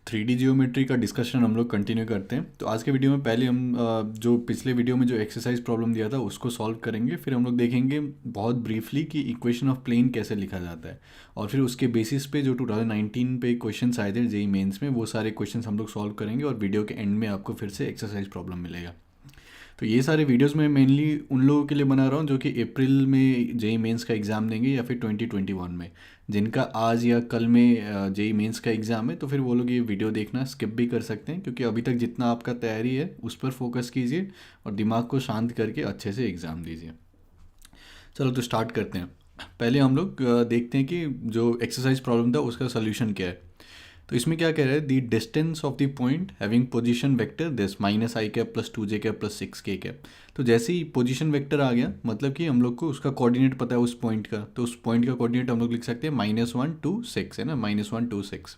3D geometry का discussion हम लोग कंटिन्यू करते हैं। तो आज के वीडियो में पहले हम जो पिछले वीडियो में जो एक्सरसाइज प्रॉब्लम दिया था उसको सॉल्व करेंगे। फिर हम लोग देखेंगे बहुत ब्रीफली कि इक्वेशन ऑफ प्लेन कैसे लिखा जाता है, और फिर उसके बेसिस पे जो 2019 पे क्वेश्चंस आए थे जेई मेंस में, वो सारे क्वेश्चंस हम लोग सॉल्व करेंगे। और वीडियो के एंड में आपको फिर से एक्सरसाइज प्रॉब्लम मिलेगा। तो ये सारे वीडियोस मैं मेनली उन लोगों के लिए बना रहा हूँ जो कि अप्रैल में जेई मेंस का एग्ज़ाम देंगे या फिर 2021 में, जिनका आज या कल में जेई मेंस का एग्ज़ाम है। तो फिर वो लोग ये वीडियो देखना स्किप भी कर सकते हैं, क्योंकि अभी तक जितना आपका तैयारी है उस पर फोकस कीजिए और दिमाग को शांत करके अच्छे से एग्ज़ाम दीजिए। चलो तो स्टार्ट करते हैं। पहले हम लोग देखते हैं कि जो एक्सरसाइज प्रॉब्लम था उसका सोल्यूशन क्या है। तो इसमें क्या कह रहा है, दी distance of the point having position vector this minus I cap plus 2j cap plus 6k cap. तो जैसे ही पोजीशन वेक्टर आ गया, मतलब कि हम लोग को उसका कोऑर्डिनेट पता है उस पॉइंट का, तो उस पॉइंट का कोऑर्डिनेट हम लोग लिख सकते हैं -1 2 6, है ना, -1 2 6।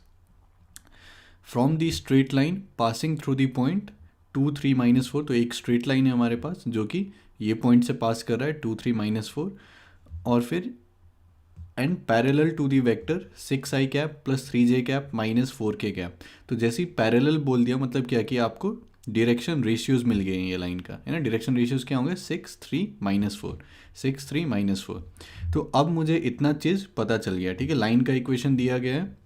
From the straight line passing through the point 2 3 -4। तो एक स्ट्रेट लाइन है हमारे पास जो कि ये पॉइंट से पास कर रहा है 2 3 -4, और फिर and parallel to the vector 6i cap plus 3j cap minus 4k cap. तो जैसे ही पैरेलल बोल दिया, मतलब क्या कि आपको डायरेक्शन रेशियोज मिल गए हैं ये लाइन का, है ना। डायरेक्शन रेशियोज क्या होंगे, 6 3 -4, 6 3 -4। तो अब मुझे इतना चीज़ पता चल गया, ठीक है। लाइन का इक्वेशन दिया गया है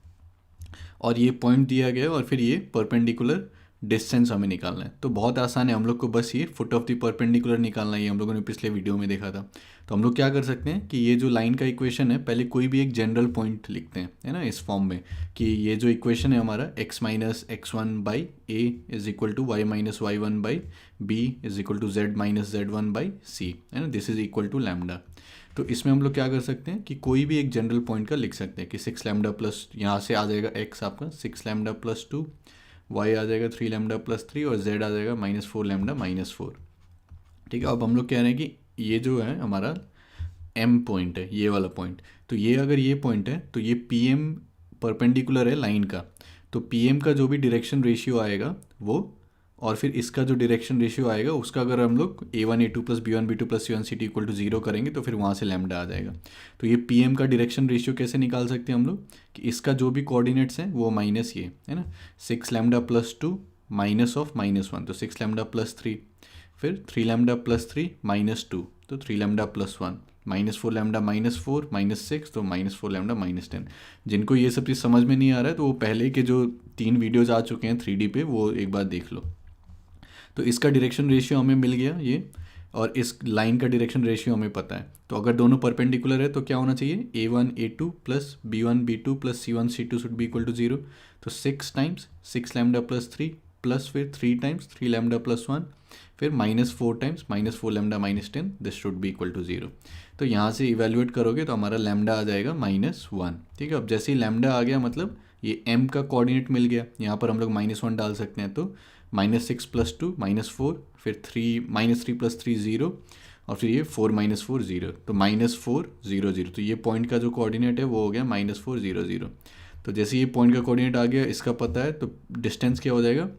और ये पॉइंट दिया गया है, और फिर ये परपेंडिकुलर डिस्टेंस हमें निकालना है। तो बहुत आसान है, हम लोग को बस ये फुट ऑफ द परपेंडिकुलर निकालना है। ये हम लोगों ने पिछले वीडियो में देखा था। तो हम लोग क्या कर सकते हैं कि ये जो लाइन का इक्वेशन है, पहले कोई भी एक जनरल पॉइंट लिखते हैं, है ना, इस फॉर्म में कि ये जो इक्वेशन है हमारा x-x1/a is equal to y-y1/b is equal to z-z1/c, है ना, this is equal to lambda. तो इसमें हम लोग क्या कर सकते हैं कि कोई भी एक जनरल पॉइंट का लिख सकते हैं कि 6 लैम्डा प्लस, यहाँ से आ जाएगा x आपका 6 लैम्डा प्लस 2, y आ जाएगा 3 लैम्डा प्लस 3, और z आ जाएगा -4 लैम्डा -4। ठीक है। अब हम लोग कह रहे हैं कि ये जो है हमारा m पॉइंट है, ये वाला पॉइंट। तो ये अगर ये पॉइंट है तो ये pm परपेंडिकुलर है लाइन का। तो pm का जो भी डायरेक्शन रेशियो आएगा वो, और फिर इसका जो डायरेक्शन रेशियो आएगा उसका अगर हम लोग a1 a2 plus b1 b2 plus c1 c2 equal to 0 करेंगे तो फिर वहाँ से लैम्डा आ जाएगा। तो ये pm का डायरेक्शन रेशियो कैसे निकाल सकते हैं हम लोग कि इसका जो भी कोऑर्डिनेट्स हैं वो माइनस ये, है ना, 6 लैम्डा प्लस 2 माइनस ऑफ -1, तो 6 लैम्डा प्लस 3, फिर 3 लैम्डा प्लस 3 -2, तो 3 लैम्डा प्लस 1, -4 लैम्डा -4 -6, तो -4 लैम्डा -10। जिनको ये सब चीज़ समझ में नहीं आ रहा है तो वो पहले के जो 3 वीडियोज़ आ चुके हैं 3D पे, वो एक बार देख लो। तो इसका डायरेक्शन रेशियो हमें मिल गया ये, और इस लाइन का डायरेक्शन रेशियो हमें पता है। तो अगर दोनों परपेंडिकुलर है तो क्या होना चाहिए, a1 a2 plus b1 b2 plus c1 c2 should be equal to 0। तो 6 टाइम्स 6 लैम्डा प्लस 3 प्लस फिर 3 टाइम्स 3 लैम्डा प्लस 1, फिर -4 times -4 lambda -10, this should be equal to 0। तो यहाँ से इवेल्युएट करोगे तो हमारा लैम्डा आ जाएगा -1। ठीक है। अब जैसे ही लैम्डा आ गया मतलब ये m का कोऑर्डिनेट मिल गया, यहाँ पर हम लोग -1 डाल सकते हैं। तो -6 प्लस 2 -4, फिर -3 प्लस 3 0, और फिर ये 4 -4 0, तो -4 0 0। तो ये पॉइंट का जो कोऑर्डिनेट है वो हो गया -4 0 0। तो जैसे ये पॉइंट का कोऑर्डिनेट आ गया, इसका पता है, तो डिस्टेंस क्या हो जाएगा,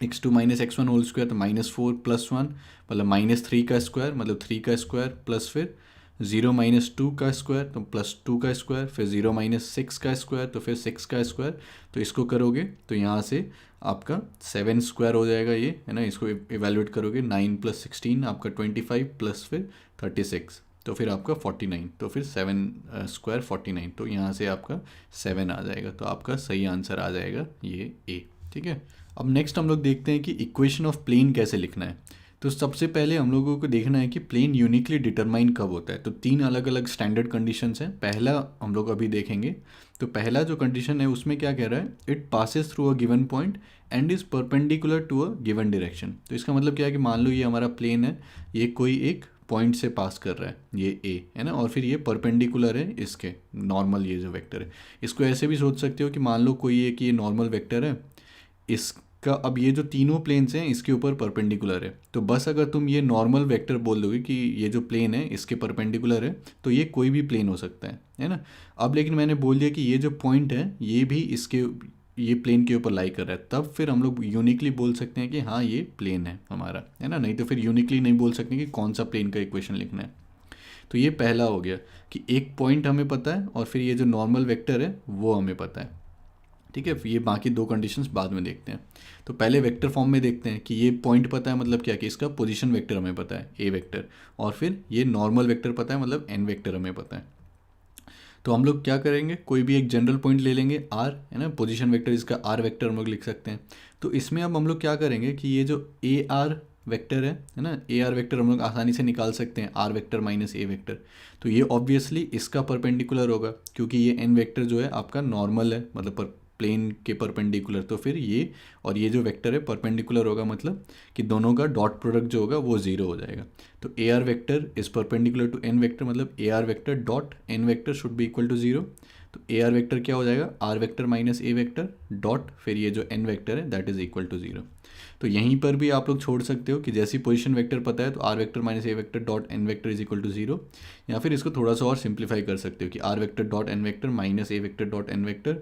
x2 -x1 होल स्क्वायर, तो -4 प्लस 1 मतलब -3 का स्क्वायर, मतलब 3 का स्क्वायर, प्लस फिर 0 -2 का स्क्वायर, तो +2 का स्क्वायर, फिर 0 -6 का स्क्वायर, तो फिर 6 का स्क्वायर। तो इसको करोगे तो यहाँ से आपका 7 स्क्वायर हो जाएगा ये, है ना। इसको इवेल्युएट करोगे 9 + 16 आपका 25, प्लस फिर 36, तो फिर आपका 49, तो फिर 7 स्क्वायर 49, तो यहाँ से आपका 7 आ जाएगा। तो आपका सही आंसर आ जाएगा ये ए। ठीक है। अब नेक्स्ट हम लोग देखते हैं कि इक्वेशन ऑफ प्लेन कैसे लिखना है। तो सबसे पहले हम लोगों को देखना है कि प्लेन यूनिकली डिटरमाइन कब होता है। तो 3 अलग अलग स्टैंडर्ड कंडीशंस हैं। पहला हम लोग अभी देखेंगे। तो पहला जो कंडीशन है उसमें क्या कह रहा है, it passes through a given point and is perpendicular to a given direction. तो इसका मतलब क्या है कि मान लो ये हमारा प्लेन है, ये कोई एक पॉइंट से पास कर रहा है, ये ए है ना, और फिर ये परपेंडिकुलर है इसके नॉर्मल, ये जो वेक्टर है। इसको ऐसे भी सोच सकते हो कि मान लो कोई एक ये नॉर्मल वेक्टर है, इसका अब ये जो तीनों प्लेन्स हैं इसके ऊपर परपेंडिकुलर है। तो बस अगर तुम ये नॉर्मल वेक्टर बोल दोगे कि ये जो प्लेन है इसके परपेंडिकुलर है, तो ये कोई भी प्लेन हो सकता है ना। अब लेकिन मैंने बोल दिया कि ये जो पॉइंट है ये भी इसके, ये प्लेन के ऊपर लाई कर रहा है, तब फिर हम लोग यूनिकली बोल सकते हैं कि हाँ ये प्लेन है हमारा, है ना। नहीं तो फिर यूनिकली नहीं बोल सकते कि कौन सा प्लेन का इक्वेशन लिखना है। तो ये पहला हो गया कि एक पॉइंट हमें पता है और फिर ये जो नॉर्मल वेक्टर है वो हमें पता है। ठीक है, ये बाकी दो कंडीशंस बाद में देखते हैं। तो पहले वेक्टर फॉर्म में देखते हैं कि ये पॉइंट पता है, मतलब क्या कि इसका पोजीशन वेक्टर हमें पता है ए वेक्टर, और फिर ये नॉर्मल वेक्टर पता है, मतलब एन वेक्टर हमें पता है। तो हम लोग क्या करेंगे, कोई भी एक जनरल पॉइंट ले लेंगे आर, है ना, पोजीशन वेक्टर इसका आर वेक्टर हम लोग लिख सकते हैं। तो इसमें अब हम लोग क्या करेंगे कि ये जो ए आर वेक्टर है ना, ए आर वेक्टर हम लोग आसानी से निकाल सकते हैं, r vector minus a vector. तो ये ऑब्वियसली इसका परपेंडिकुलर होगा, क्योंकि ये एन वेक्टर जो है आपका नॉर्मल है, मतलब प्लेन के परपेंडिकुलर। तो फिर ये और ये जो वेक्टर है परपेंडिकुलर होगा, मतलब कि दोनों का डॉट प्रोडक्ट जो होगा वो जीरो हो जाएगा। तो a r vector is perpendicular to n vector, मतलब a r vector dot n vector should be equal to zero. तो ए आर वेक्टर क्या हो जाएगा, r vector minus a vector dot फिर ये जो एन वेक्टर है that is equal to zero. तो यहीं पर भी आप लोग छोड़ सकते हो कि जैसी पोजीशन वेक्टर पता है तो r vector minus a vector dot n vector is equal to zero, या फिर इसको थोड़ा सा और सिंप्लीफाई कर सकते हो कि r vector dot n vector minus a vector dot n vector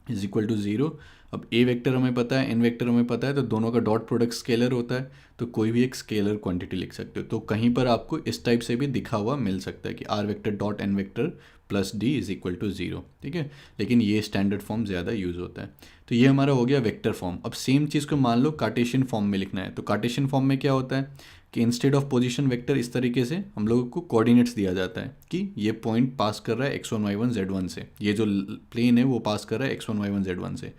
is equal to zero. अब ए वेक्टर हमें पता है, एन वेक्टर हमें पता है, तो दोनों का डॉट प्रोडक्ट स्केलर होता है, तो कोई भी एक स्केलर क्वांटिटी लिख सकते हो। तो कहीं पर आपको इस टाइप से भी दिखा हुआ मिल सकता है कि r vector dot n vector plus d is equal to zero, ठीक है, लेकिन ये स्टैंडर्ड फॉर्म ज़्यादा यूज़ होता है। तो ये हमारा हो गया वेक्टर फॉर्म। अब सेम चीज़ को मान लो कार्टेशियन फॉर्म में लिखना है। तो कार्टेशियन फॉर्म में क्या होता है कि इंस्टेड ऑफ पोजीशन वेक्टर इस तरीके से हम लोगों को कोऑर्डिनेट्स दिया जाता है कि ये पॉइंट पास कर रहा है x1 y1 z1 से, ये जो प्लेन है वो पास कर रहा है x1 y1 z1 से,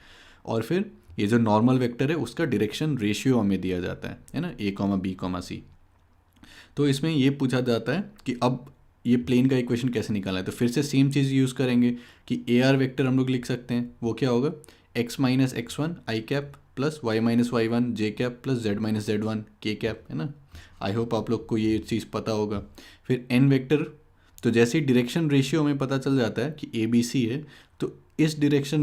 और फिर ये जो नॉर्मल वेक्टर है उसका डायरेक्शन रेशियो हमें दिया जाता है ना, a b c। तो इसमें ये पूछा जाता है कि अब ये प्लेन का इक्वेशन कैसे निकालना है। तो फिर से सेम चीज़ यूज़ करेंगे कि ए आर वेक्टर हम लोग लिख सकते हैं, वो क्या होगा, x minus x one i cap plus y minus y one j cap plus z minus z one k cap, है ना। आई होप आप लोग को ये चीज़ पता होगा। फिर एन वेक्टर, तो जैसे ही डायरेक्शन रेशियो हमें पता चल जाता है कि ए बी सी है, तो इस डायरेक्शन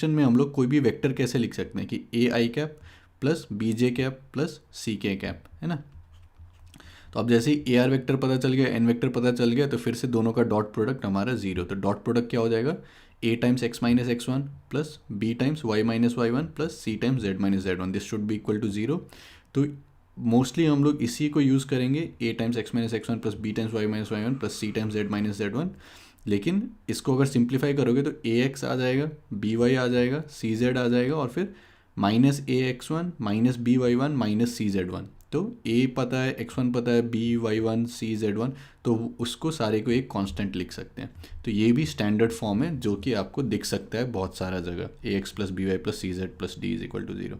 में हम लोग कोई भी वेक्टर कैसे लिख सकते हैं कि a i cap plus b j cap plus c k cap, है ना। तो अब जैसे ही ए आर वेक्टर पता चल गया, एन वेक्टर पता चल गया, तो फिर से दोनों का डॉट प्रोडक्ट हमारा जीरो। तो डॉट प्रोडक्ट क्या हो जाएगा, a times x minus x one plus b times y minus y one plus c times z minus z one, this should be equal to zero. तो मोस्टली हम लोग इसी को यूज़ करेंगे, a times x minus x one plus b times y minus y one plus c times z minus z one. लेकिन इसको अगर simplify करोगे तो ए एक्स आ जाएगा, बी वाई आ जाएगा, सी जेड आ जाएगा, और फिर minus a x one minus b y one minus c z one. तो ए पता है, एक्स वन पता है, b y one c z one, तो उसको सारे को एक कांस्टेंट लिख सकते हैं। तो ये भी स्टैंडर्ड फॉर्म है जो कि आपको दिख सकता है बहुत सारा जगह, a x plus b y plus c z plus d is equal to zero.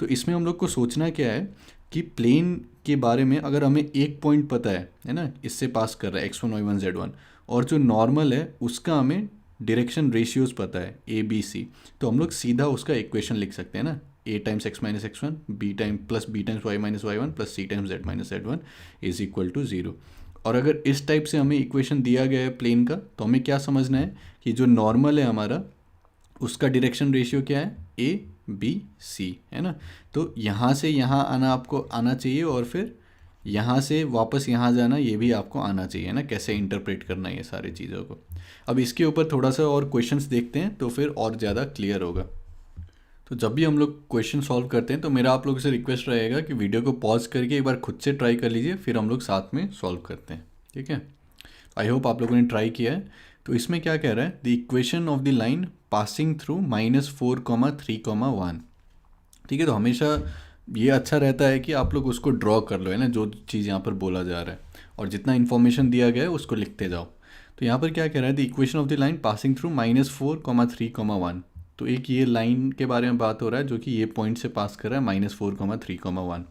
तो इसमें हम लोग को सोचना क्या है कि प्लेन के बारे में अगर हमें एक पॉइंट पता है ना, इससे पास कर रहा है x one y one z one, और जो नॉर्मल है उसका हमें डायरेक्शन रेशियोज पता है ए बी सी, तो हम लोग सीधा उसका इक्वेशन लिख सकते हैं ना, a times x minus x one b times y minus y one plus c times z minus z one is equal to zero. और अगर इस टाइप से हमें इक्वेशन दिया गया है प्लेन का, तो हमें क्या समझना है कि जो नॉर्मल है हमारा उसका डायरेक्शन रेशियो क्या है, ए बी सी, है ना। तो यहाँ से यहाँ आना आपको आना चाहिए, और फिर यहाँ से वापस यहाँ जाना ये भी आपको आना चाहिए ना, कैसे इंटरप्रेट करना है ये सारी चीज़ों को। अब इसके ऊपर थोड़ा सा और क्वेश्चंस देखते हैं तो फिर और ज़्यादा क्लियर होगा। तो जब भी हम लोग क्वेश्चन सॉल्व करते हैं तो मेरा आप लोगों से रिक्वेस्ट रहेगा कि वीडियो को पॉज करके एक बार खुद से ट्राई कर लीजिए, फिर हम लोग साथ में सॉल्व करते हैं, ठीक है। आई होप आप लोगों ने ट्राई किया है। तो इसमें क्या कह रहा है, the equation of the line passing through -4,3,1, ठीक है। तो हमेशा ये अच्छा रहता है कि आप लोग उसको ड्रॉ कर लो, है ना, जो चीज़ यहाँ पर बोला जा रहा है, और जितना इन्फॉर्मेशन दिया गया है उसको लिखते जाओ। तो यहाँ पर क्या कह रहा है, the equation of the line passing through -4,3,1। तो एक ये लाइन के बारे में बात हो रहा है जो कि ये पॉइंट से पास कर रहा है -4,3,1।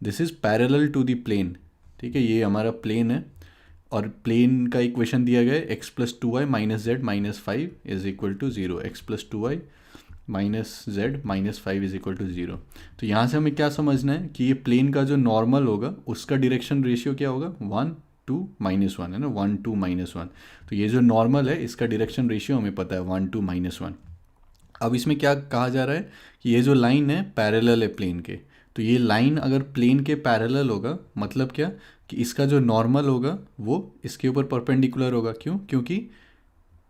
This is parallel to the plane, ठीक है, ये हमारा प्लेन है, और प्लेन का इक्वेशन दिया गया है x plus two y minus z minus five is equal to zero, x plus two y minus z minus five is equal to zero. तो यहाँ से हमें क्या समझना है कि ये प्लेन का जो नॉर्मल होगा उसका डायरेक्शन रेशियो क्या होगा, 1 2 -1, है ना, 1 2 -1। तो ये जो नॉर्मल है इसका डायरेक्शन रेशियो हमें पता है 1 2 -1। अब इसमें क्या कहा जा रहा है कि ये जो लाइन है पैरेलल है प्लेन के। तो ये लाइन अगर प्लेन के पैरेलल होगा मतलब क्या कि इसका जो नॉर्मल होगा वो इसके ऊपर परपेंडिकुलर होगा। क्यों? क्योंकि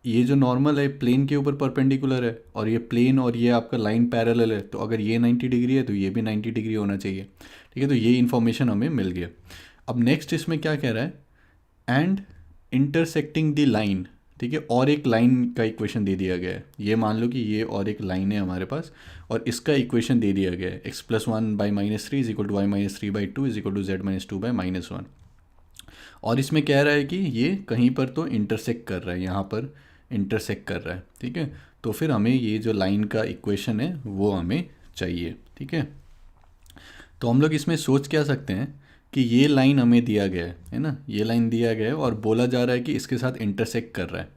ये जो नॉर्मल है प्लेन के ऊपर परपेंडिकुलर है, और ये प्लेन और ये आपका लाइन पैरेलल है, तो अगर ये 90 डिग्री है तो ये भी 90 डिग्री होना चाहिए, ठीक है। तो ये इन्फॉर्मेशन हमें मिल गया। अब नेक्स्ट इसमें क्या कह रहा है, एंड इंटरसेक्टिंग द लाइन, ठीक है, और एक लाइन का इक्वेशन दे दिया गया है। ये मान लो कि ये और एक लाइन है हमारे पास और इसका इक्वेशन दे दिया गया है x+1/-3 is equal to y-3/2 is equal to z-2/-1। और इसमें कह रहा है कि ये कहीं पर तो इंटरसेक्ट कर रहा है, यहाँ पर इंटरसेक्ट कर रहा है। ठीक है, तो फिर हमें ये जो लाइन का इक्वेशन है वो हमें चाहिए। ठीक है, तो हम लोग इसमें सोच क्या सकते हैं कि ये लाइन हमें दिया गया है ना, ये लाइन दिया गया है और बोला जा रहा है कि इसके साथ इंटरसेक्ट कर रहा है।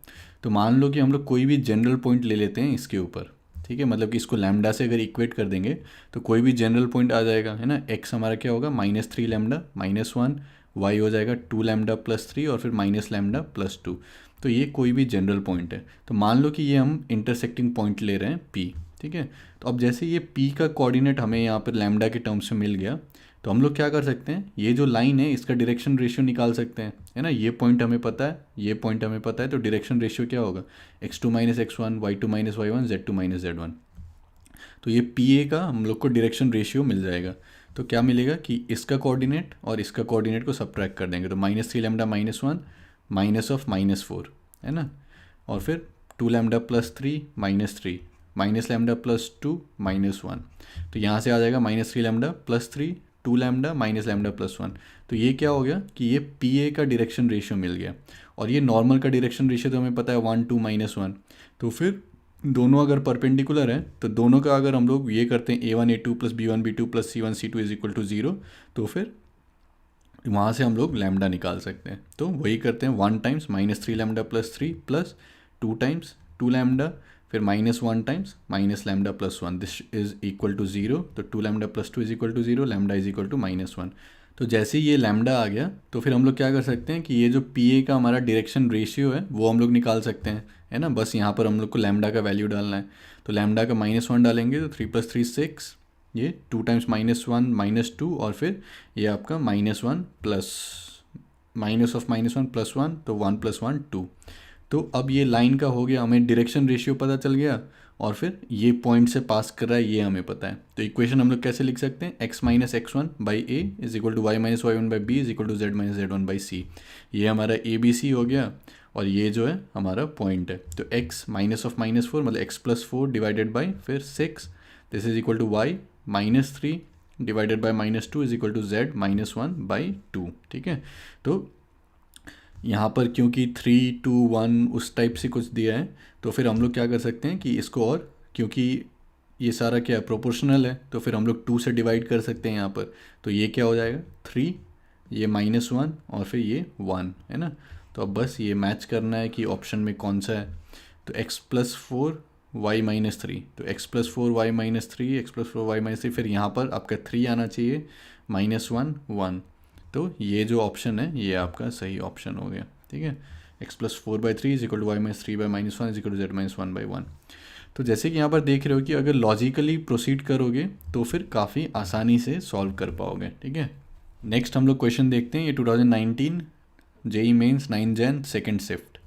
तो मान लो कि हम लोग कोई भी जनरल पॉइंट ले लेते हैं इसके ऊपर। ठीक है, मतलब कि इसको लैम्डा से अगर इक्वेट कर देंगे तो कोई भी जनरल पॉइंट आ जाएगा, है ना। एक्स हमारा क्या होगा -3 लैम्डा -1, वाई हो जाएगा 2 लैम्डा +3 और फिर -λ +2। तो ये कोई भी जनरल पॉइंट है। तो मान लो कि ये हम इंटरसेक्टिंग पॉइंट ले रहे हैं पी। ठीक है, तो अब जैसे ये पी का कोऑर्डिनेट हमें यहाँ पर लैम्डा के टर्म्स में मिल गया, तो हम लोग क्या कर सकते हैं, ये जो लाइन है इसका डायरेक्शन रेशियो निकाल सकते हैं, है ना। ये पॉइंट हमें पता है, ये पॉइंट हमें पता है, तो डायरेक्शन रेशियो क्या होगा, x2 - x1, y2 - y1, z2 - z1। तो ये पी ए का हम लोग को डायरेक्शन रेशियो मिल जाएगा। तो क्या मिलेगा कि इसका कोऑर्डिनेट और इसका कोऑर्डिनेट को सबट्रैक्ट कर देंगे, तो -3 लैम्डा -1 -4, है ना। और फिर 2 लैम्डा +3 -3 -λ +2 -1। तो यहाँ से आ जाएगा -3 लैम्डा +3 2 लैम्डा -λ +1। तो ये क्या हो गया कि ये पी ए का डायरेक्शन रेशियो मिल गया। और ये नॉर्मल का डायरेक्शन रेशियो तो हमें पता है 1 2 -1। तो फिर दोनों अगर परपेंडिकुलर हैं तो दोनों का अगर हम लोग ये करते हैं a1 a2 + b1 b2 + c1 c2 is equal to 0, तो फिर वहाँ से हम लोग लैम्डा निकाल सकते हैं। तो वही करते हैं, 1 times -3 lambda +3 plus 2 times 2 lambda, फिर -1 times -λ +1, this is equal to 0। तो 2 lambda +2 is equal to 0, lambda is equal to -1। तो जैसे ही ये लैम्डा आ गया तो फिर हम लोग क्या कर सकते हैं कि ये जो पी ए का हमारा डायरेक्शन रेशियो है वो हम लोग निकाल सकते हैं, है ना। बस यहाँ पर हम लोग को लैम्डा का वैल्यू डालना है। तो लैम्डा का -1 डालेंगे तो 3 + 3 6, ये 2 टाइम्स -1 -2 और फिर ये आपका -1 प्लस -1 + 1, तो 1 + 1 2। तो अब ये लाइन का हो गया, हमें डायरेक्शन रेशियो पता चल गया और फिर ये पॉइंट से पास कर रहा है ये हमें पता है। तो इक्वेशन हम लोग कैसे लिख सकते हैं, x - x1/a is equal to y - y1/b is equal to z - z1/c। ये हमारा a b c हो गया और ये जो है हमारा पॉइंट है। तो x -4 मतलब x+4 डिवाइडेड बाई फिर 6, this is equal to y -3 divided by -2 is equal to z -1/2। ठीक है, तो यहाँ पर क्योंकि 3 2 1 उस टाइप से कुछ दिया है तो फिर हम लोग क्या कर सकते हैं कि इसको, और क्योंकि ये सारा क्या है प्रोपोर्शनल है, तो फिर हम लोग 2 से डिवाइड कर सकते हैं यहाँ पर। तो ये क्या हो जाएगा 3, ये -1 और फिर ये 1, है ना। तो अब बस ये मैच करना है कि ऑप्शन में कौन सा है। तो x+4 y -3, तो x+4 y -3 x+4 y -3, फिर यहाँ पर आपका 3 आना चाहिए, -1 1। तो ये जो ऑप्शन है ये आपका सही ऑप्शन हो गया। ठीक है, x+4/3 is equal to y -3/-1 is equal to z -1/1। तो जैसे कि यहाँ पर देख रहे हो कि अगर लॉजिकली प्रोसीड करोगे तो फिर काफ़ी आसानी से सॉल्व कर पाओगे। ठीक है, नेक्स्ट हम लोग क्वेश्चन देखते हैं। ये 2019 JEE Mains 9 Jan second shift.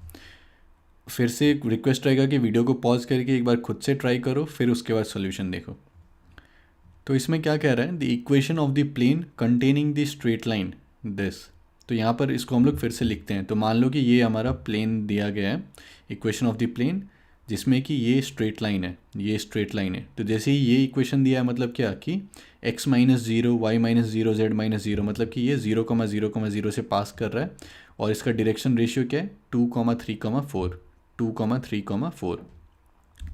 फिर से एक रिक्वेस्ट रहेगा कि वीडियो को पॉज करके एक बार खुद से ट्राई करो, फिर उसके बाद सोल्यूशन देखो। तो इसमें क्या कह रहा है, the equation of the plane containing the straight line this. तो यहाँ पर इसको हम लोग फिर से लिखते हैं। तो मान लो कि ये हमारा प्लेन दिया गया है, इक्वेशन ऑफ द प्लेन, जिसमें कि ये स्ट्रेट लाइन है, ये स्ट्रेट लाइन है। तो जैसे ही ये इक्वेशन दिया है मतलब क्या कि x - 0 y - 0 z - 0, मतलब कि ये 0,0,0 से पास कर रहा है और इसका डायरेक्शन रेशियो क्या है 2,3,4 2,3,4।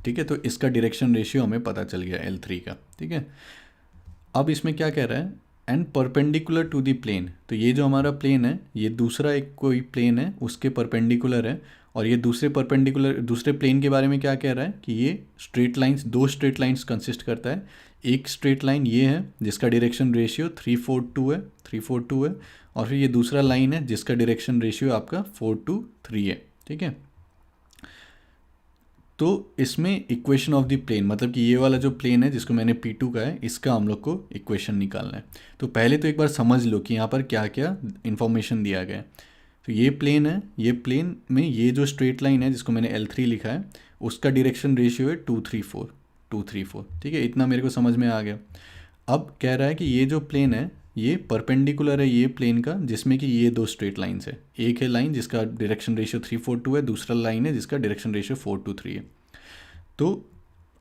ठीक है, तो इसका डायरेक्शन रेशियो हमें पता चल गया L3 का। ठीक है, अब इसमें क्या कह रहा है, and perpendicular to the plane. तो ये जो हमारा प्लेन है ये दूसरा एक कोई प्लेन है उसके परपेंडिकुलर है, और ये दूसरे प्लेन के बारे में क्या कह रहा है कि ये straight lines, 2 straight lines consist करता है। एक स्ट्रेट लाइन ये है जिसका डायरेक्शन रेशियो 342 है, 342 है, और फिर ये दूसरा लाइन है जिसका डायरेक्शन रेशियो आपका 423 है। ठीक है, तो इसमें इक्वेशन ऑफ द प्लेन मतलब कि ये वाला जो प्लेन है जिसको मैंने P2 का है, इसका हम लोग को इक्वेशन निकालना है। तो पहले तो एक बार समझ लो कि यहाँ पर क्या क्या इन्फॉर्मेशन दिया गया है। तो ये प्लेन है, ये प्लेन में ये जो स्ट्रेट लाइन है जिसको मैंने L3 लिखा है उसका डायरेक्शन रेशियो है 234। ठीक है, इतना मेरे को समझ में आ गया। अब कह रहा है कि ये जो प्लेन है ये परपेंडिकुलर है ये प्लेन का जिसमें कि ये दो स्ट्रेट लाइन्स है। एक है लाइन जिसका डायरेक्शन रेशियो 3:4:2 है, दूसरा लाइन है जिसका डायरेक्शन रेशियो 4:3 है। तो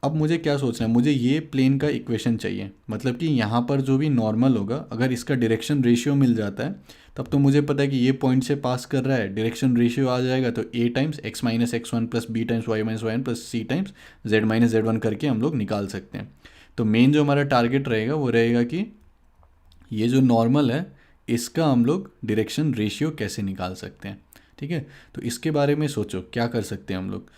अब मुझे क्या सोचना है, मुझे ये प्लेन का इक्वेशन चाहिए, मतलब कि यहाँ पर जो भी नॉर्मल होगा अगर इसका डायरेक्शन रेशियो मिल जाता है तब तो मुझे पता है कि ये पॉइंट से पास कर रहा है, डायरेक्शन रेशियो आ जाएगा तो a times x minus x1 plus b times y minus y1 plus c times z minus z1 करके हम लोग निकाल सकते हैं। तो मेन जो हमारा टारगेट रहेगा वो रहेगा कि ये जो नॉर्मल है इसका हम लोग डायरेक्शन रेशियो कैसे निकाल सकते हैं। ठीक है, तो इसके बारे में सोचो क्या कर सकते हैं हम लोग।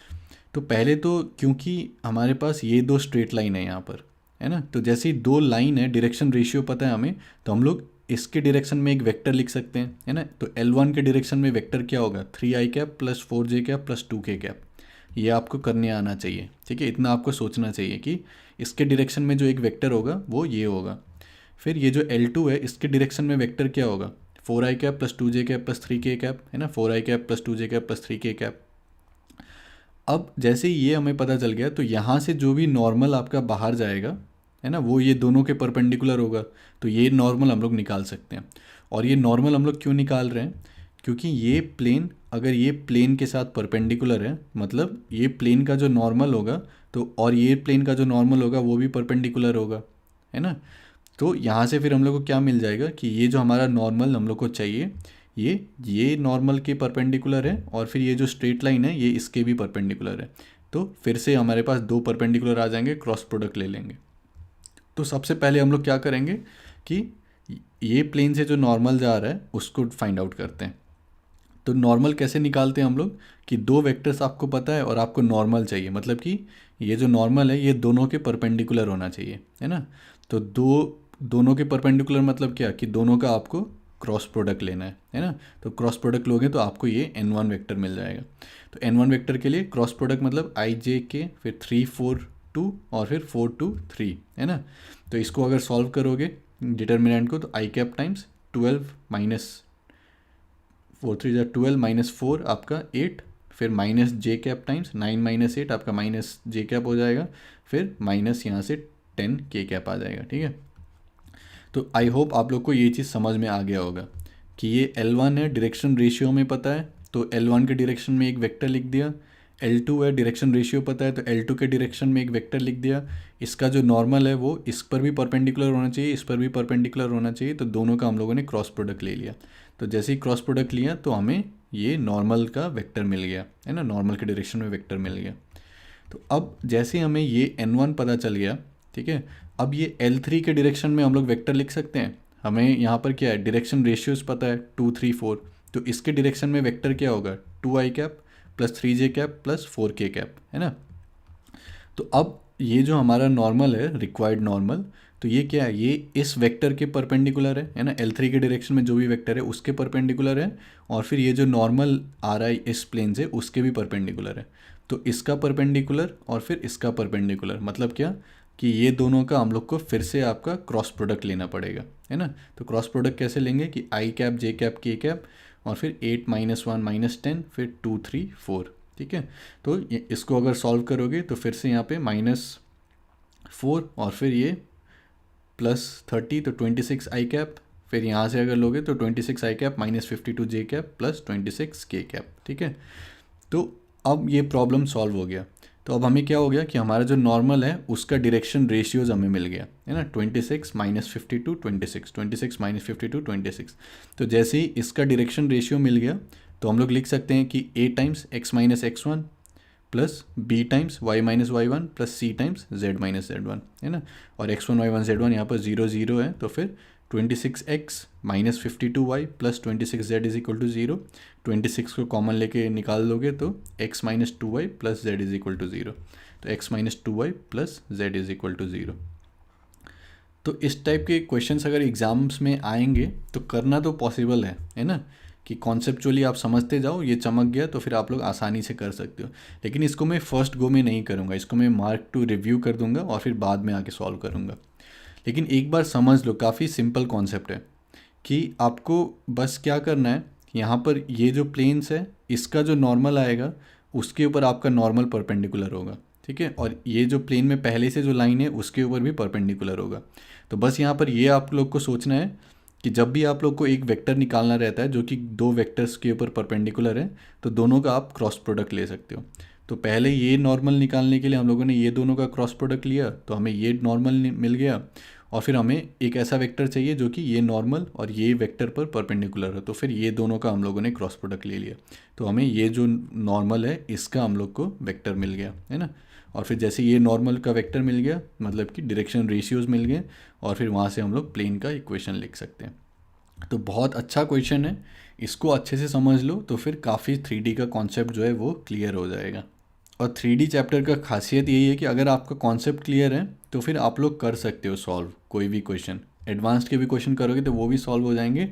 तो पहले तो क्योंकि हमारे पास ये दो स्ट्रेट लाइन है यहाँ पर, है ना, तो जैसे ही दो लाइन है डायरेक्शन रेशियो पता है हमें, तो हम लोग इसके डायरेक्शन में एक वेक्टर लिख सकते हैं, है ना। तो L1 के डायरेक्शन में वेक्टर क्या होगा, 3i cap plus 4j cap plus 2k cap. ये आपको करने आना चाहिए, ठीक है, इतना आपको सोचना चाहिए कि इसके डायरेक्शन में जो एक वेक्टर होगा वो ये होगा। फिर ये जो L2 है इसके डायरेक्शन में वेक्टर क्या होगा, 4i cap plus 2j cap plus 3k cap, है ना, 4i cap plus 2j cap plus 3k cap. अब जैसे ही ये हमें पता चल गया तो यहाँ से जो भी नॉर्मल आपका बाहर जाएगा, है ना, वो ये दोनों के परपेंडिकुलर होगा, तो ये नॉर्मल हम लोग निकाल सकते हैं। और ये नॉर्मल हम लोग क्यों निकाल रहे हैं, क्योंकि ये प्लेन अगर ये प्लेन के साथ परपेंडिकुलर है, मतलब ये प्लेन का जो नॉर्मल होगा तो और ये प्लेन का जो नॉर्मल होगा वो भी परपेंडिकुलर होगा, है ना। तो यहाँ से फिर हम लोग को क्या मिल जाएगा कि ये जो हमारा नॉर्मल हम लोग को चाहिए ये नॉर्मल के परपेंडिकुलर है और फिर ये जो स्ट्रेट लाइन है ये इसके भी परपेंडिकुलर है। तो फिर से हमारे पास दो परपेंडिकुलर आ जाएंगे, क्रॉस प्रोडक्ट ले लेंगे। तो सबसे पहले हम लोग क्या करेंगे कि ये प्लेन से जो नॉर्मल जा रहा है उसको फाइंड आउट करते हैं। तो नॉर्मल कैसे निकालते हैं हम लोग कि दो वेक्टर्स आपको पता है और आपको नॉर्मल चाहिए, मतलब कि ये जो नॉर्मल है ये दोनों के परपेंडिकुलर होना चाहिए, है ना। तो दोनों के परपेंडिकुलर मतलब क्या कि दोनों का आपको क्रॉस प्रोडक्ट लेना है ना। तो क्रॉस प्रोडक्ट लोगे तो आपको ये n1 वेक्टर मिल जाएगा। तो n1 वेक्टर के लिए क्रॉस प्रोडक्ट मतलब i j k फिर 3 4 2 और फिर 4 2 3, है ना। तो इसको अगर सॉल्व करोगे डिटर्मिनेंट को तो i कैप टाइम्स 12 माइनस 4 3 जा 12 माइनस 4 आपका 8, फिर माइनस जे कैप टाइम्स 9 माइनस 8 आपका माइनस जे कैप हो जाएगा, फिर माइनस यहाँ से 10 के कैप आ जाएगा। ठीक है, तो आई होप आप लोग को ये चीज़ समझ में आ गया होगा कि ये L1 है, डायरेक्शन रेशियो में पता है तो L1 के डायरेक्शन में एक वेक्टर लिख दिया। L2 है, डायरेक्शन रेशियो पता है तो L2 के डायरेक्शन में एक वेक्टर लिख दिया। इसका जो नॉर्मल है वो इस पर भी परपेंडिकुलर होना चाहिए, इस पर भी परपेंडिकुलर होना चाहिए, तो दोनों का हम लोगों ने क्रॉस प्रोडक्ट ले लिया। तो जैसे ही क्रॉस प्रोडक्ट लिया तो हमें ये नॉर्मल का वेक्टर मिल गया, है ना, नॉर्मल के डायरेक्शन में वेक्टर मिल गया। तो अब जैसे हमें ये n1 पता चल गया, ठीक है, अब ये L3 के डायरेक्शन में हम लोग वेक्टर लिख सकते हैं। हमें यहाँ पर क्या है, डायरेक्शन रेशियोज पता है 2 3 4, तो इसके डायरेक्शन में वेक्टर क्या होगा 2i cap plus 3j cap plus 4k cap, है ना। तो अब ये जो हमारा नॉर्मल है रिक्वायर्ड नॉर्मल, तो ये क्या है, ये इस वेक्टर के परपेंडिकुलर है ना, L3 के डायरेक्शन में जो भी वेक्टर है उसके परपेंडिकुलर है, और फिर ये जो नॉर्मल आ रहा है इस प्लेन से उसके भी परपेंडिकुलर है। तो इसका परपेंडिकुलर और फिर इसका परपेंडिकुलर मतलब क्या कि ये दोनों का हम लोग को फिर से आपका क्रॉस प्रोडक्ट लेना पड़ेगा, है ना। तो क्रॉस प्रोडक्ट कैसे लेंगे कि आई कैप जे कैप के कैप और फिर 8 माइनस 1 माइनस 10 फिर 2 3 4, ठीक है। तो इसको अगर सॉल्व करोगे तो फिर से यहाँ पे -4 और फिर ये +30 तो 26 आई कैप, फिर यहाँ से अगर लोगे तो 26 आई कैप -52 जे कैप प्लस 26 के कैप, ठीक है। तो अब ये प्रॉब्लम सॉल्व हो गया। तो अब हमें क्या हो गया कि हमारा जो नॉर्मल है उसका डायरेक्शन रेशियोज हमें मिल गया, है ना, 26 -52 26 26 -52 26। तो जैसे ही इसका डायरेक्शन रेशियो मिल गया तो हम लोग लिख सकते हैं कि a times x minus x1 plus b times y minus y1 plus c times z minus z1, है ना। और x1 y1 z1 यहाँ पर 0 0 है, तो फिर 26x minus 52y plus 26z is equal to 0। 26 को कॉमन लेके निकाल दोगे तो x minus 2y plus z is equal to 0। तो x minus 2y plus z is equal to 0। तो इस टाइप के क्वेश्चंस अगर एग्ज़ाम्स में आएंगे तो करना तो पॉसिबल है ना, कि कॉन्सेप्चुअली आप समझते जाओ, ये चमक गया तो फिर आप लोग आसानी से कर सकते हो। लेकिन इसको मैं फर्स्ट गो में नहीं करूँगा, इसको मैं मार्क टू रिव्यू कर दूंगा और फिर बाद में आके सॉल्व करूँगा। लेकिन एक बार समझ लो, काफ़ी सिंपल कॉन्सेप्ट है कि आपको बस क्या करना है, यहाँ पर ये जो प्लेन्स है इसका जो नॉर्मल आएगा उसके ऊपर आपका नॉर्मल परपेंडिकुलर होगा, ठीक है, और ये जो प्लेन में पहले से जो लाइन है उसके ऊपर भी परपेंडिकुलर होगा। तो बस यहाँ पर ये आप लोग को सोचना है कि जब भी आप लोग को एक वेक्टर निकालना रहता है जो कि दो वेक्टर्स के ऊपर परपेंडिकुलर है, तो दोनों का आप क्रॉस प्रोडक्ट ले सकते हो। तो पहले ये नॉर्मल निकालने के लिए हम लोगों ने ये दोनों का क्रॉस प्रोडक्ट लिया, तो हमें ये नॉर्मल मिल गया। और फिर हमें एक ऐसा वेक्टर चाहिए जो कि ये नॉर्मल और ये वेक्टर पर परपेंडिकुलर है, तो फिर ये दोनों का हम लोगों ने क्रॉस प्रोडक्ट ले लिया। तो हमें ये जो नॉर्मल है इसका हम लोग को वेक्टर मिल गया, है ना। और फिर जैसे ये नॉर्मल का वेक्टर मिल गया, मतलब कि डायरेक्शन रेशियोज मिल गए, और फिर वहाँ से हम लोग प्लेन का इक्वेशन लिख सकते हैं। तो बहुत अच्छा क्वेश्चन है, इसको अच्छे से समझ लो तो फिर काफ़ी 3D का कॉन्सेप्ट जो है वो क्लियर हो जाएगा। और 3D चैप्टर का खासियत यही है कि अगर आपका कॉन्सेप्ट क्लियर है तो फिर आप लोग कर सकते हो सॉल्व कोई भी क्वेश्चन। एडवांस्ड के भी क्वेश्चन करोगे तो वो भी सॉल्व हो जाएंगे,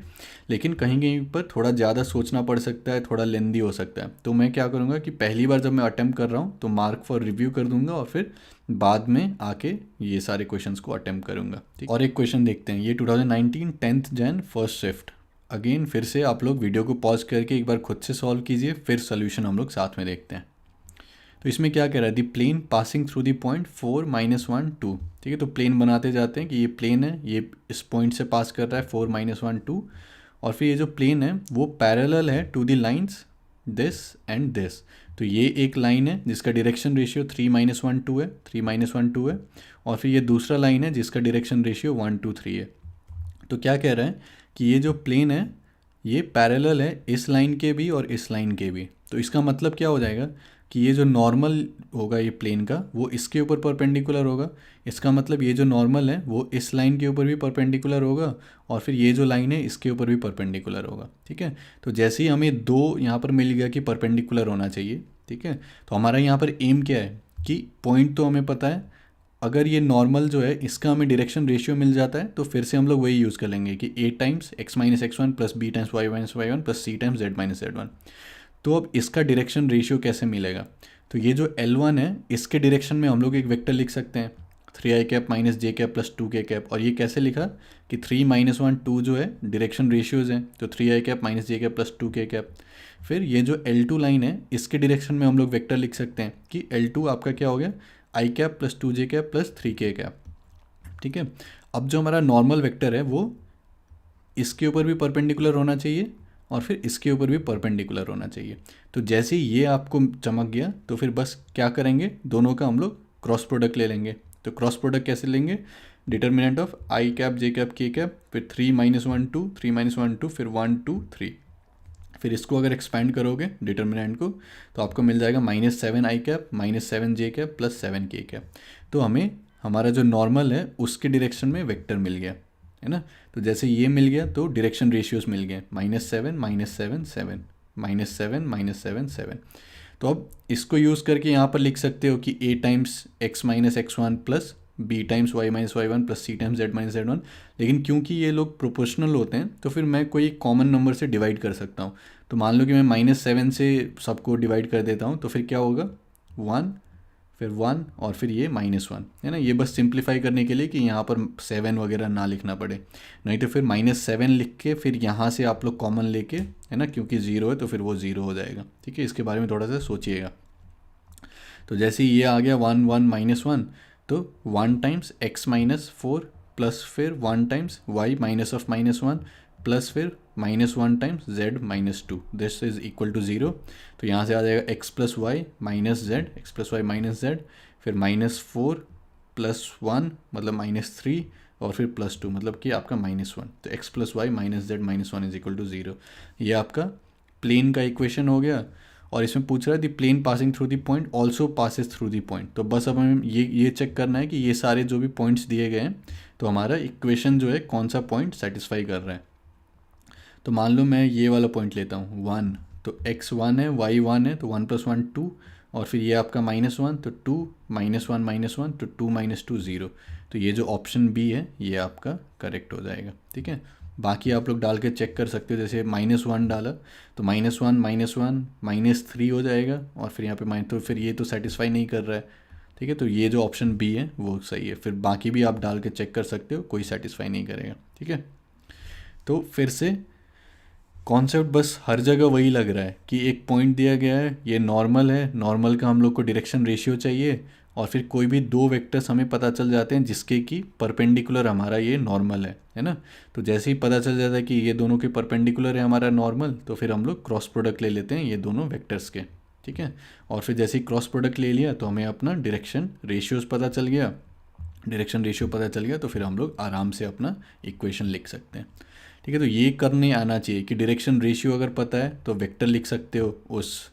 लेकिन कहीं कहीं पर थोड़ा ज़्यादा सोचना पड़ सकता है, थोड़ा लेंदी हो सकता है। तो मैं क्या करूँगा कि पहली बार जब मैं अटैम्प्ट कर रहा हूँ तो मार्क फॉर रिव्यू कर दूंगा, और फिर बाद में आके ये सारे क्वेश्चंस को अटैम्प्ट करूँगा, ठीक। और एक क्वेश्चन देखते हैं, ये 2019 10th Jan first shift. Again फिर से आप लोग वीडियो को पॉज करके एक बार खुद से सॉल्व कीजिए, फिर सोल्यूशन हम लोग साथ में देखते हैं। तो इसमें क्या कह रहा है, the plane passing through the point 4 -1 2, ठीक है। तो प्लेन बनाते जाते हैं कि ये प्लेन है, ये इस पॉइंट से पास कर रहा है 4 -1 2, और फिर ये जो प्लेन है वो पैरेलल है to the lines this and this. तो ये एक लाइन है जिसका डायरेक्शन रेशियो 3 -1 2 है, 3 -1 2 है, और फिर ये दूसरा लाइन है जिसका डायरेक्शन रेशियो 1 2 3 है। तो क्या कह रहा है कि ये जो प्लेन है ये पैरेलल है इस लाइन के भी और इस लाइन के भी। तो इसका मतलब क्या हो जाएगा कि ये जो नॉर्मल होगा ये प्लेन का वो इसके ऊपर परपेंडिकुलर होगा। इसका मतलब ये जो नॉर्मल है वो इस लाइन के ऊपर भी परपेंडिकुलर होगा, और फिर ये जो लाइन है इसके ऊपर भी परपेंडिकुलर होगा, ठीक है। तो जैसे ही हमें दो यहाँ पर मिल गया कि परपेंडिकुलर होना चाहिए, ठीक है, तो हमारा यहाँ पर एम क्या है कि पॉइंट तो हमें पता है, अगर ये नॉर्मल जो है इसका हमें डायरेक्शन रेशियो मिल जाता है तो फिर से हम लोग वही यूज़ कर लेंगे कि a times x minus x1 plus b times y minus y1 plus c times z minus z1। तो अब इसका डायरेक्शन रेशियो कैसे मिलेगा, तो ये जो L1 है इसके डायरेक्शन में हम लोग एक वेक्टर लिख सकते हैं 3i कैप माइनस जे कैप प्लस 2k कैप। और ये कैसे लिखा कि 3 -1 2 जो है डायरेक्शन रेशियोज़ हैं, तो 3i कैप माइनस जे कैप प्लस 2k कैप। फिर ये जो L2 लाइन है इसके डायरेक्शन में हम लोग वेक्टर लिख सकते हैं कि L2 आपका क्या हो गया i cap plus 2j cap plus 3k cap, ठीक है। अब जो हमारा नॉर्मल वेक्टर है वो इसके ऊपर भी परपेंडिकुलर होना चाहिए और फिर इसके ऊपर भी परपेंडिकुलर होना चाहिए। तो जैसे ही ये आपको चमक गया तो फिर बस क्या करेंगे, दोनों का हम लोग क्रॉस प्रोडक्ट ले लेंगे। तो क्रॉस प्रोडक्ट कैसे लेंगे, determinant of I cap J cap के कैप, फिर 3 -1 2 3 -1 2 फिर 1 2 3। फिर इसको अगर एक्सपैंड करोगे डिटर्मिनेंट को तो आपको मिल जाएगा -7 आई कैप -7 जे कैप प्लस 7 के कैप। तो हमें हमारा जो नॉर्मल है उसके डायरेक्शन में वेक्टर मिल गया, है ना। तो जैसे ये मिल गया तो डायरेक्शन रेशियोज मिल गए -7 -7 7 -7 -7 7। तो अब इसको यूज़ करके यहाँ पर लिख सकते हो कि a times x minus x1 plus b times y minus y1 plus c times z minus z1। लेकिन क्योंकि ये लोग प्रोपोर्शनल होते हैं तो फिर मैं कोई कॉमन नंबर से डिवाइड कर सकता हूँ। तो मान लो कि मैं -7 से सबको डिवाइड कर देता हूँ, तो फिर क्या होगा 1 फिर 1 और फिर ये -1, है ना। ये बस सिंप्लीफाई करने के लिए कि यहाँ पर 7 वगैरह ना लिखना पड़े, नहीं तो फिर -7 लिख के फिर यहाँ से आप लोग कॉमन लेके, है ना, क्योंकि 0 है तो फिर वो 0 हो जाएगा, ठीक है। इसके बारे में थोड़ा सा सोचिएगा। तो जैसे ये आ गया 1 1 -1, तो 1 टाइम्स x माइनस 4 प्लस फिर 1 times y minus of -1 plus फिर -1 times z minus 2, this is equal to 0। तो यहाँ से आ जाएगा x plus y minus z, x plus y minus z, फिर -4 प्लस 1 मतलब -3 और फिर +2 मतलब कि आपका -1। तो x plus y minus z minus 1 is equal to 0। ये आपका प्लेन का इक्वेशन हो गया। और इसमें पूछ रहा है the plane passing through the point also passes through the point. तो बस अब हमें ये चेक करना है कि ये सारे जो भी पॉइंट्स दिए गए हैं तो हमारा इक्वेशन जो है कौन सा पॉइंट सेटिस्फाई कर रहा है। तो मान लो मैं ये वाला पॉइंट लेता हूँ 1, तो x 1 है y 1 है तो 1 + 1 2, और फिर ये आपका -1 तो 2 -1 -1 तो 2 -2 0। तो ये जो ऑप्शन बी है ये आपका करेक्ट हो जाएगा, ठीक है। बाकी आप लोग डाल के चेक कर सकते हो, जैसे -1 डाला तो -1 -3 हो जाएगा, और फिर यहाँ पे तो फिर ये तो सेटिस्फाई नहीं कर रहा है, ठीक है। तो ये जो ऑप्शन बी है वो सही है। फिर बाकी भी आप डाल के चेक कर सकते हो, कोई सेटिस्फाई नहीं करेगा, ठीक है। तो फिर से कॉन्सेप्ट बस हर जगह वही लग रहा है कि एक पॉइंट दिया गया है, ये नॉर्मल है, नॉर्मल का हम लोग को डायरेक्शन रेशियो चाहिए, और फिर कोई भी दो वेक्टर्स हमें पता चल जाते हैं जिसके कि परपेंडिकुलर हमारा ये नॉर्मल है ना। तो जैसे ही पता चल जाता है कि ये दोनों के परपेंडिकुलर है हमारा नॉर्मल, तो फिर हम लोग क्रॉस प्रोडक्ट ले लेते हैं ये दोनों वेक्टर्स के, ठीक है। और फिर जैसे ही क्रॉस प्रोडक्ट ले लिया तो हमें अपना डायरेक्शन रेशियोज पता चल गया, डायरेक्शन रेशियो पता चल गया, तो फिर हम लोग आराम से अपना इक्वेशन लिख सकते हैं, ठीक है। तो ये करने आना चाहिए कि डायरेक्शन रेशियो अगर पता है तो वेक्टर लिख सकते हो उस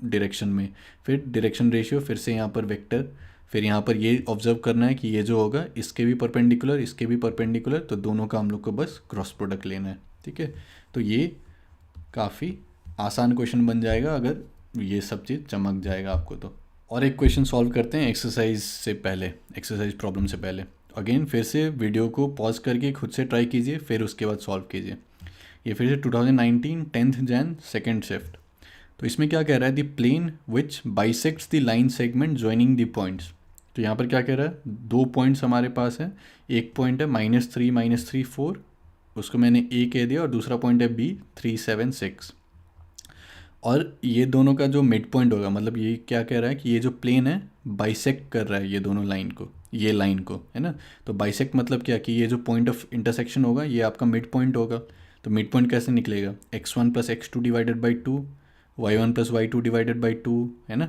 डायरेक्शन में, फिर डायरेक्शन रेशियो, फिर से यहाँ पर वेक्टर, फिर यहाँ पर ये ऑब्जर्व करना है कि ये जो होगा इसके भी परपेंडिकुलर इसके भी परपेंडिकुलर, तो दोनों का हम लोग को बस क्रॉस प्रोडक्ट लेना है, ठीक है। तो ये काफ़ी आसान क्वेश्चन बन जाएगा अगर ये सब चीज़ चमक जाएगा आपको तो। और एक क्वेश्चन सॉल्व करते हैं एक्सरसाइज से पहले, एक्सरसाइज प्रॉब्लम से पहले। अगेन फिर से वीडियो को पॉज करके खुद से ट्राई कीजिए, फिर उसके बाद सॉल्व कीजिए। ये फिर से 2019 10th Jan सेकेंड शिफ्ट। तो इसमें क्या कह रहा है, the plane which bisects the line segment joining the points. तो यहाँ पर क्या कह रहा है, दो पॉइंट्स हमारे पास है, एक पॉइंट है -3 -3 4, उसको मैंने ए कह दिया, और दूसरा पॉइंट है बी 3 7 6। और ये दोनों का जो मिड पॉइंट होगा, मतलब ये क्या कह रहा है कि ये जो प्लेन है बाइसेक्ट कर रहा है ये दोनों लाइन को, ये लाइन को, है ना। तो बाइसेक्ट मतलब क्या कि ये जो पॉइंट ऑफ इंटरसेक्शन होगा ये आपका मिड पॉइंट होगा। तो मिड पॉइंट कैसे निकलेगा, x1 + x2 divided by 2, y1 + y2 divided by 2, है ना।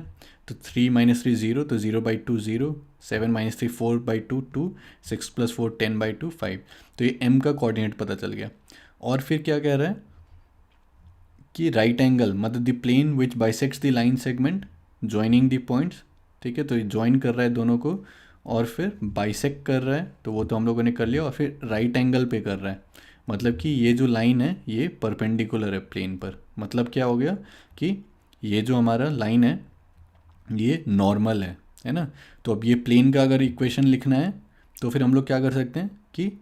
तो 3 - 3 0, तो 0/2 0, 7 - 3 4/2 2, 6 + 4 10/2 5। तो ये m का कोऑर्डिनेट पता चल गया। और फिर क्या कह रहा है कि राइट एंगल मतलब the plane which bisects the line segment joining the points, ठीक है। तो ये ज्वाइन कर रहा है दोनों को और फिर बाइसेक्ट कर रहा है, तो वो तो हम लोगों ने कर लिया। और फिर राइट एंगल पे कर रहा है, मतलब कि ये जो लाइन है ये परपेंडिकुलर है प्लेन पर। मतलब क्या हो गया कि ये जो हमारा लाइन है ये नॉर्मल है ना। तो अब ये प्लेन का अगर इक्वेशन लिखना है तो फिर हम लोग क्या कर सकते हैं कि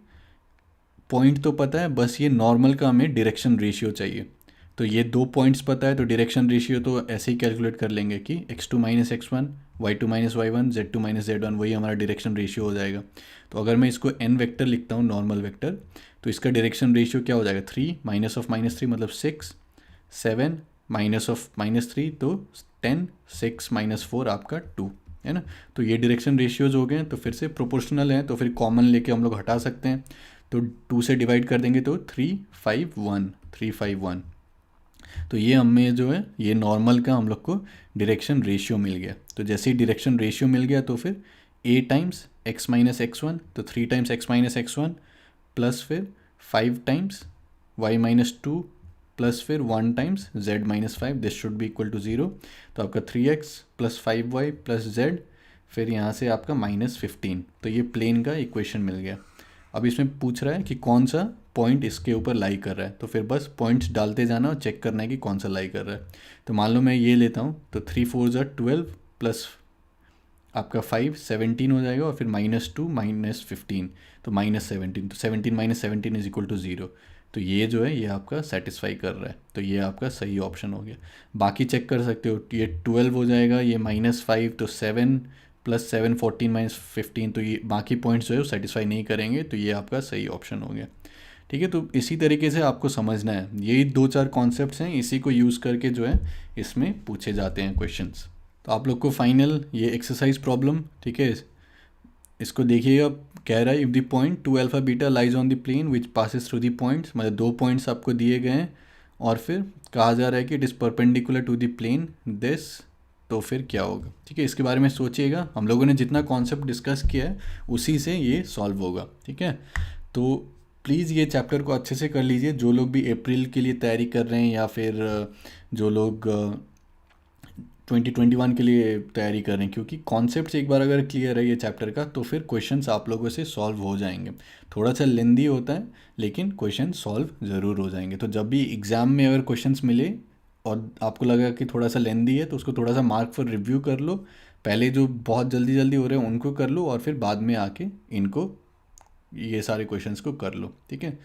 पॉइंट तो पता है, बस ये नॉर्मल का हमें डायरेक्शन रेशियो चाहिए। तो ये दो पॉइंट्स पता है तो डायरेक्शन रेशियो तो ऐसे ही कैलकुलेट कर लेंगे कि x2 - x1, y2 - y1, z2 - z1, वही हमारा डायरेक्शन रेशियो हो जाएगा। तो अगर मैं इसको n वेक्टर लिखता हूँ नॉर्मल वेक्टर, तो इसका डायरेक्शन रेशियो क्या हो जाएगा, 3 - -3 मतलब 6, 7 -3 तो 10, 6 - 4 आपका 2, है ना। तो ये डायरेक्शन रेशियोज हो गए। तो फिर से प्रोपोर्शनल हैं तो फिर कॉमन लेके हम लोग हटा सकते हैं। तो 2 से डिवाइड कर देंगे तो 3 5 1, 3 5 1। तो ये हमें जो है ये नॉर्मल का हम लोग को डायरेक्शन रेशियो मिल गया। तो जैसे ही डायरेक्शन रेशियो मिल गया तो फिर a टाइम्स x - x1, तो 3 टाइम्स x - x1 प्लस फिर 5 टाइम्स y - 2 प्लस फिर 1 times z - 5, this should be equal to 0। तो आपका 3x + 5y + z, फिर यहाँ से आपका -15। तो ये प्लेन का इक्वेशन मिल गया। अब इसमें पूछ रहा है कि कौन सा पॉइंट इसके ऊपर लाई कर रहा है, तो फिर बस पॉइंट्स डालते जाना और चेक करना है कि कौन सा लाई कर रहा है। तो मान लो मैं ये लेता हूँ, तो 3 4 12 प्लस आपका 5 17 हो जाएगा, और फिर -2 -15 तो -17, तो 17 - 17 इज इक्वल टू 0। तो ये जो है ये आपका सेटिस्फाई कर रहा है, तो ये आपका सही ऑप्शन हो गया। बाकी चेक कर सकते हो, ये 12 हो जाएगा, ये -5 तो 7 + 7 14 - 15, तो ये बाकी पॉइंट्स जो है वो सेटिस्फाई नहीं करेंगे, तो ये आपका सही ऑप्शन हो गया, ठीक है। तो इसी तरीके से आपको समझना है, यही 2-4 कॉन्सेप्ट्स हैं, इसी को यूज़ करके जो है इसमें पूछे जाते हैं क्वेश्चंस। तो आप लोग को फाइनल ये एक्सरसाइज प्रॉब्लम, ठीक है, इसको देखिएगा। कह रहा है if the point 2 alpha beta lies on the plane which passes through the points, मतलब दो पॉइंट्स आपको दिए गए हैं और फिर कहा जा रहा है कि it is perpendicular to the plane this, तो फिर क्या होगा, ठीक है। इसके बारे में सोचिएगा, हम लोगों ने जितना कॉन्सेप्ट डिस्कस किया है उसी से ये सॉल्व होगा, ठीक है। तो प्लीज़ ये चैप्टर को अच्छे से कर लीजिए, जो लोग भी अप्रैल के लिए तैयारी कर रहे हैं या फिर जो लोग 2021 के लिए तैयारी कर रहे हैं, क्योंकि कॉन्सेप्ट्स एक बार अगर क्लियर है ये चैप्टर का तो फिर क्वेश्चंस आप लोगों से सॉल्व हो जाएंगे। थोड़ा सा लेंदी होता है लेकिन क्वेश्चन सॉल्व ज़रूर हो जाएंगे। तो जब भी एग्ज़ाम में अगर क्वेश्चंस मिले और आपको लगा कि थोड़ा सा लेंदी है तो उसको थोड़ा सा मार्क पर रिव्यू कर लो, पहले जो बहुत जल्दी जल्दी हो रहे हैं उनको कर लो और फिर बाद में आके इनको ये सारे क्वेश्चंस को कर लो, ठीक है।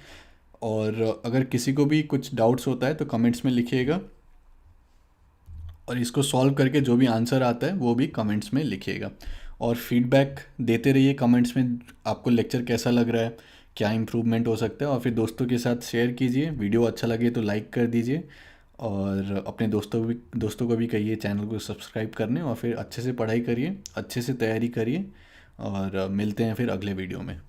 और अगर किसी को भी कुछ डाउट्स होता है तो कमेंट्स में लिखिएगा, और इसको सॉल्व करके जो भी आंसर आता है वो भी कमेंट्स में लिखिएगा। और फीडबैक देते रहिए कमेंट्स में, आपको लेक्चर कैसा लग रहा है, क्या इम्प्रूवमेंट हो सकता है, और फिर दोस्तों के साथ शेयर कीजिए। वीडियो अच्छा लगे तो लाइक कर दीजिए, और अपने दोस्तों को भी कहिए चैनल को सब्सक्राइब करने, और फिर अच्छे से पढ़ाई करिए, अच्छे से तैयारी करिए, और मिलते हैं फिर अगले वीडियो में।